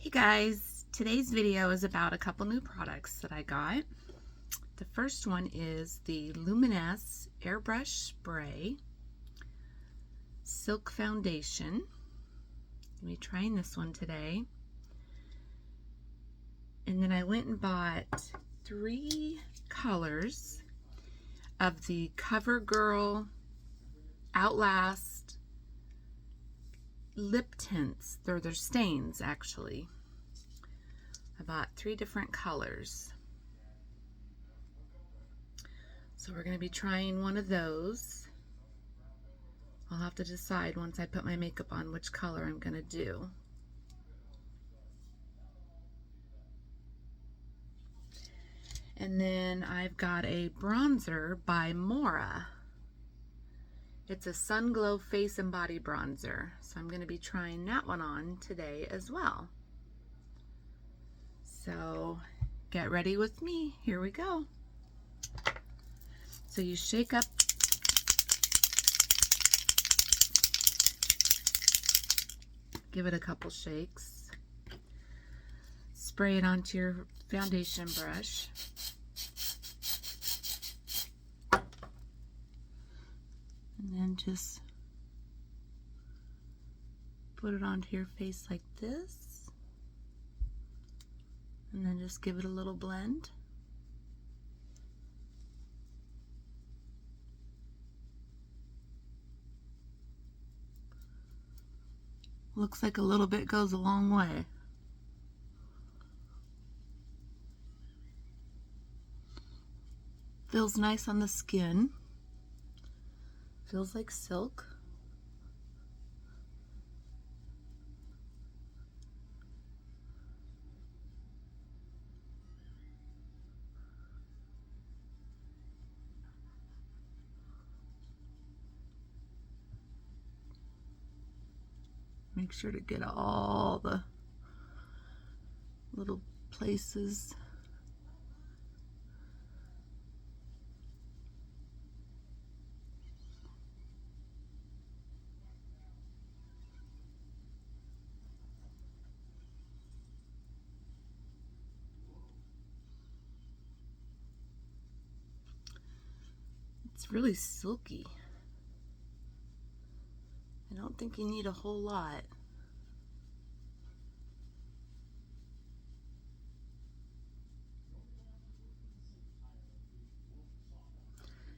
Hey guys, today's video is about a couple new products that I got. The first one is the Luminess Airbrush Spray Silk Foundation. I'm going to be trying this one today. And then I went and bought 3 colors of the CoverGirl Outlast lip tints. They're stains actually. I bought 3 different colors. So we're going to be trying one of those. I'll have to decide once I put my makeup on which color I'm going to do. And then I've got a bronzer by Mora. It's a Sun Glow Face and Body Bronzer. So I'm going to be trying that one on today as well. So get ready with me. Here we go. So you shake up give it a couple shakes. Spray it onto your foundation brush. And then just put it onto your face like this. And then just give it a little blend. Looks like a little bit goes a long way. Feels nice on the skin. Feels like silk. Make sure to get all the little places. It's really silky. I don't think you need a whole lot.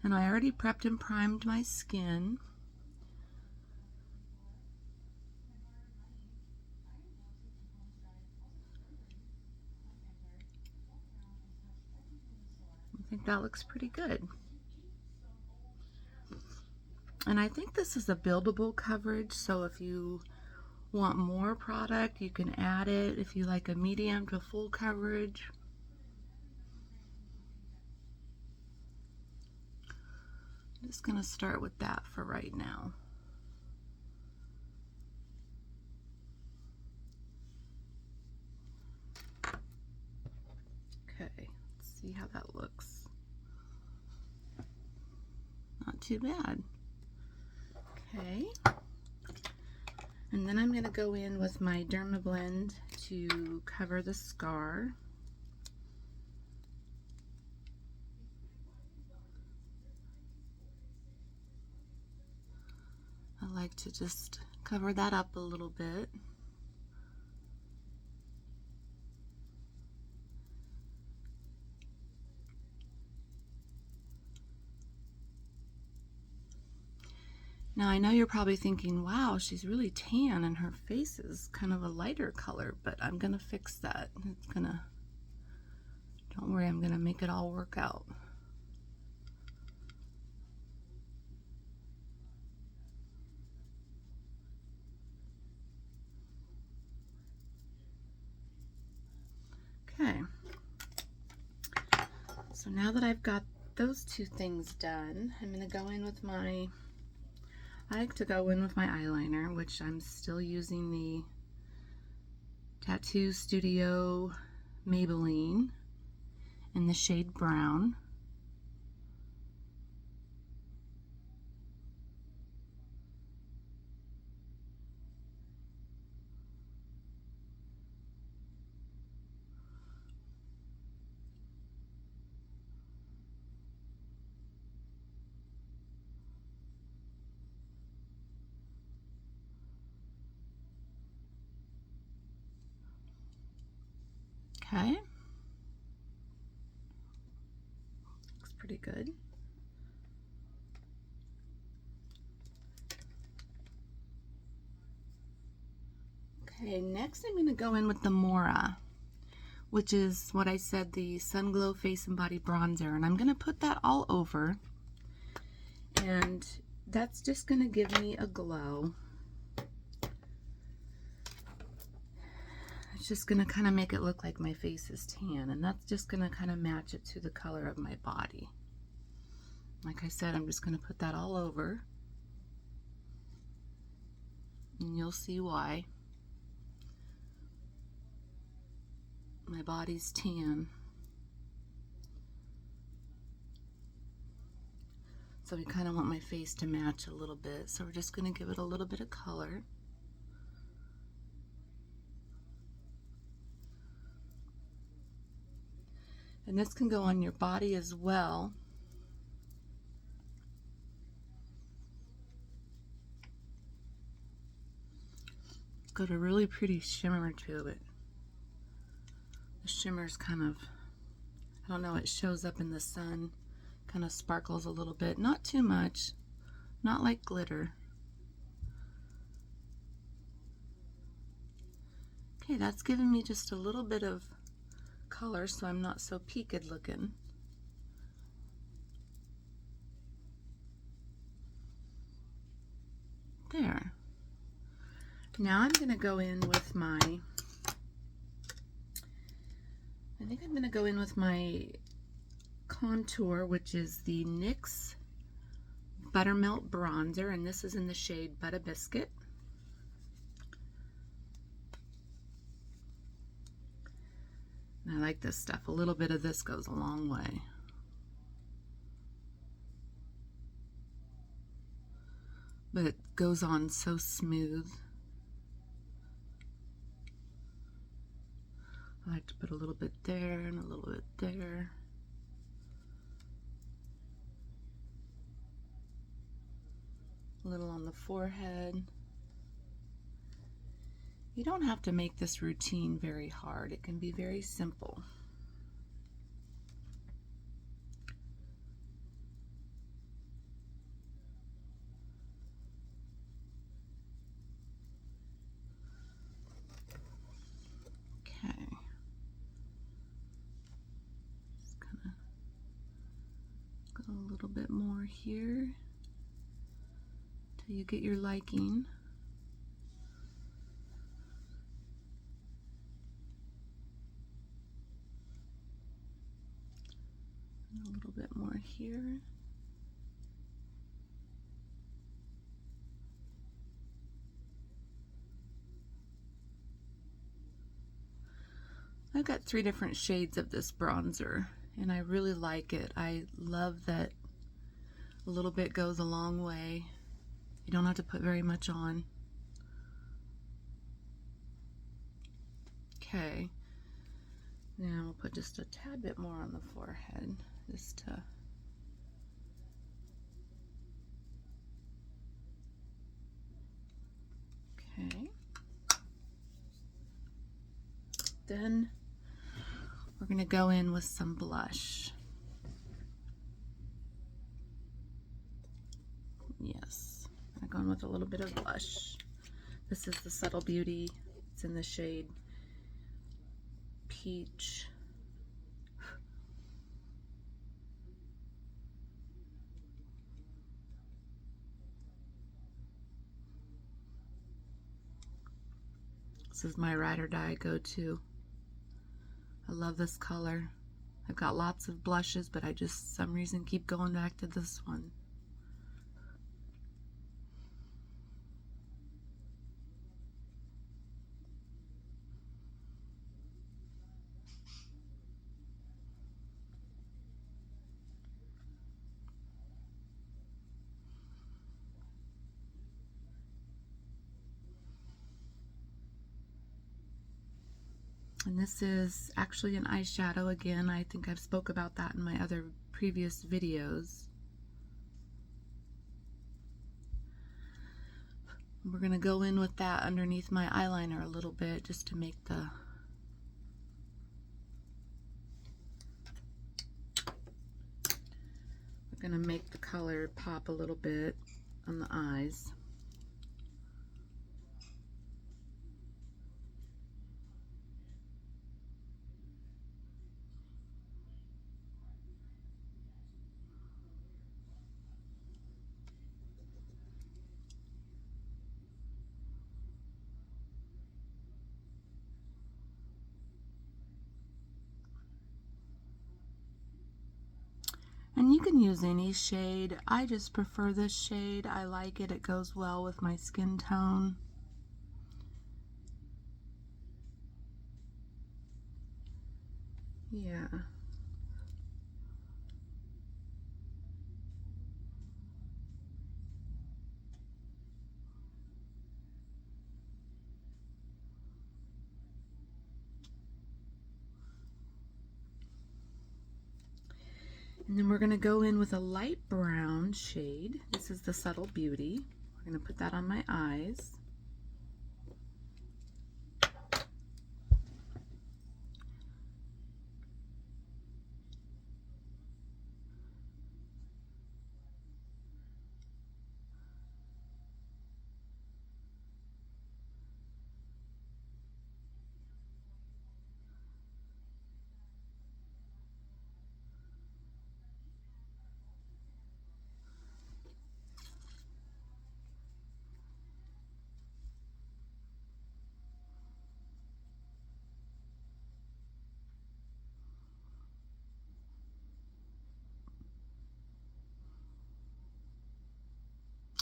And I already prepped and primed my skin. I think that looks pretty good. And I think this is a buildable coverage, so if you want more product, you can add it if you like a medium to full coverage. I'm just going to start with that for right now. Okay, let's see how that looks. Not too bad. Okay. And then I'm going to go in with my Dermablend to cover the scar. I like to just cover that up a little bit. Now I know you're probably thinking, wow, she's really tan and her face is kind of a lighter color, but I'm gonna fix that. Don't worry, I'm gonna make it all work out. Okay, so now that I've got those 2 things done, I'm gonna go in with my I like to go in with my eyeliner, which I'm still using the Tattoo Studio Maybelline in the shade brown. Okay. Looks pretty good. Okay, next I'm going to go in with the Mora, which is what I said, the Sun Glow Face and Body Bronzer. And I'm going to put that all over. And that's just going to give me a glow. It's just going to kind of make it look like my face is tan. And that's just going to kind of match it to the color of my body. Like I said, I'm just going to put that all over. And you'll see why. My body's tan. So we kind of want my face to match a little bit. So we're just going to give it a little bit of color. And this can go on your body as well. It's got a really pretty shimmer to it. The shimmer's kind of, I don't know, it shows up in the sun, kind of sparkles a little bit, not too much, not like glitter. Okay, that's giving me just a little bit of color so I'm not so peaked looking. There. Now I'm going to go in with my, I think I'm going to go in with my contour, which is the NYX Buttermelt Bronzer, and this is in the shade Butter Biscuit. And I like this stuff. A little bit of this goes a long way. But it goes on so smooth. I like to put a little bit there and a little bit there. A little on the forehead. You don't have to make this routine very hard. It can be very simple. Okay. Just kind of go a little bit more here till you get your liking. And a little bit more here. I've got 3 different shades of this bronzer, and I really like it. I love that a little bit goes a long way. You don't have to put very much on. Okay. Now we'll put just a tad bit more on the forehead, just to okay. Then we're going to go in with some blush. Yes, I'm going with a little bit of blush. This is the Subtle Beauty. It's in the shade Peach. This is my ride or die go-to. I love this color. I've got lots of blushes, but I just, some reason, keep going back to this one. And this is actually an eyeshadow again. I think I've spoke about that in my other previous videos. We're going to go in with that underneath my eyeliner a little bit just to make the gonna make the color pop a little bit on the eyes. And you can use any shade. I just prefer this shade. I like it. It goes well with my skin tone. Yeah. And then we're going to go in with a light brown shade. This is the Subtle Beauty. We're going to put that on my eyes.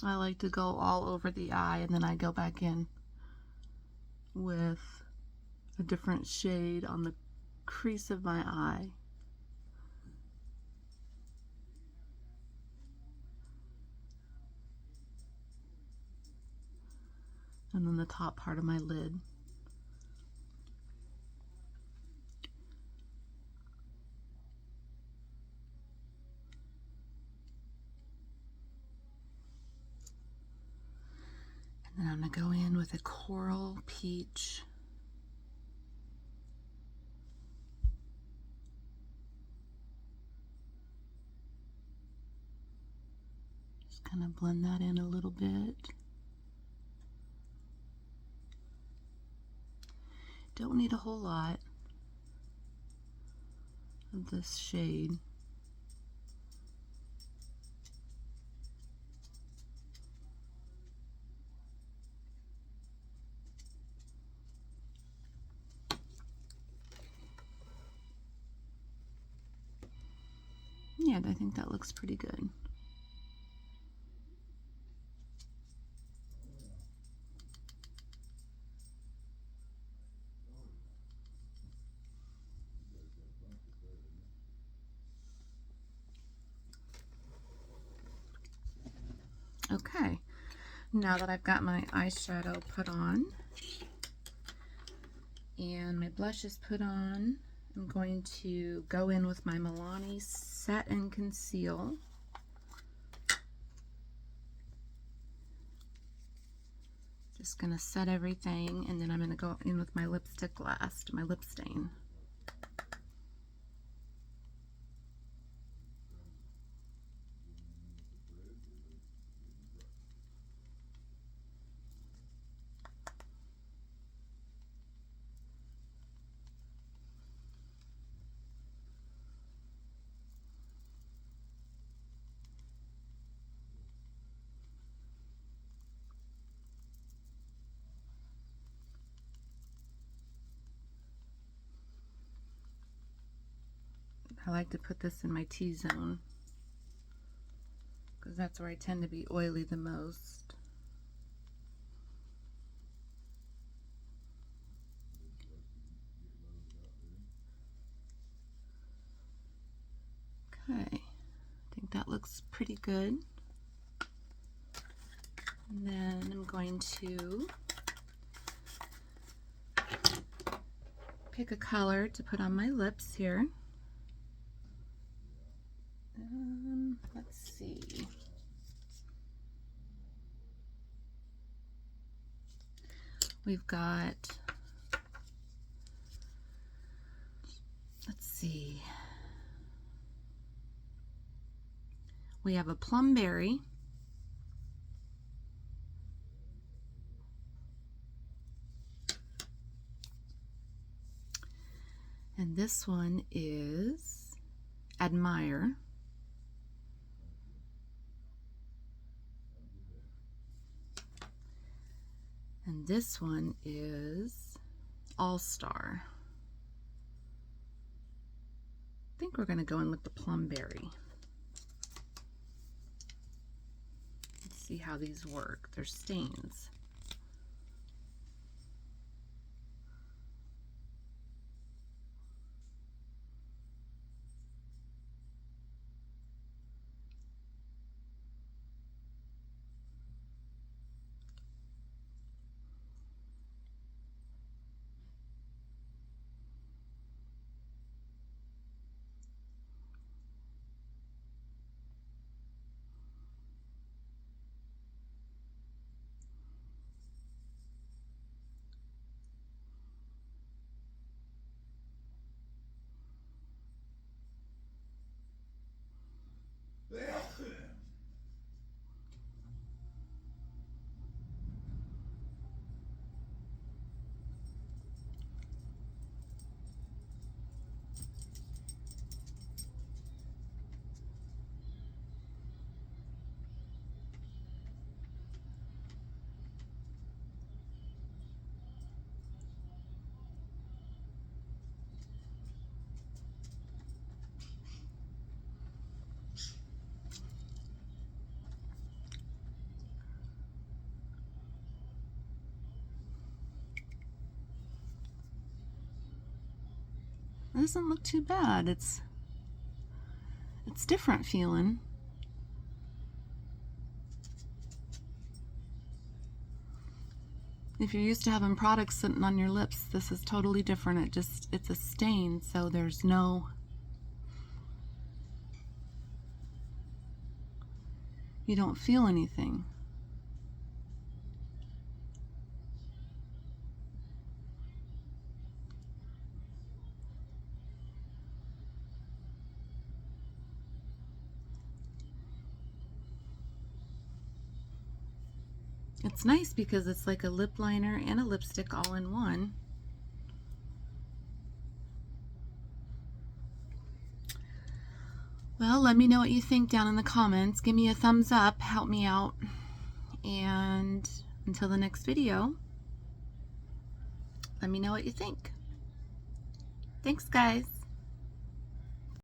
I like to go all over the eye, and then I go back in with a different shade on the crease of my eye. And then the top part of my lid. And then I'm going to go in with a Coral Peach. Just kind of blend that in a little bit. Don't need a whole lot of this shade. Yeah, I think that looks pretty good. Okay, now that I've got my eyeshadow put on and my blush is put on, I'm going to go in with my Milani Set and Conceal. Just going to set everything, and then I'm going to go in with my lipstick last, my lip stain. I like to put this in my T-zone because that's where I tend to be oily the most. Okay, I think that looks pretty good. And then I'm going to pick a color to put on my lips here. Let's see. We've got, let's see. We have a plum berry. And this one is Admire. And this one is All-Star. I think we're going to go in with the plum berry. Let's see how these work. They're stains. It doesn't look too bad. It's different feeling. If you're used to having products sitting on your lips, this is totally different. It's a stain, so there's no, you don't feel anything. It's nice because it's like a lip liner and a lipstick all in one. Well, let me know what you think down in the comments. Give me a thumbs up, help me out. And until the next video, let me know what you think. Thanks, guys.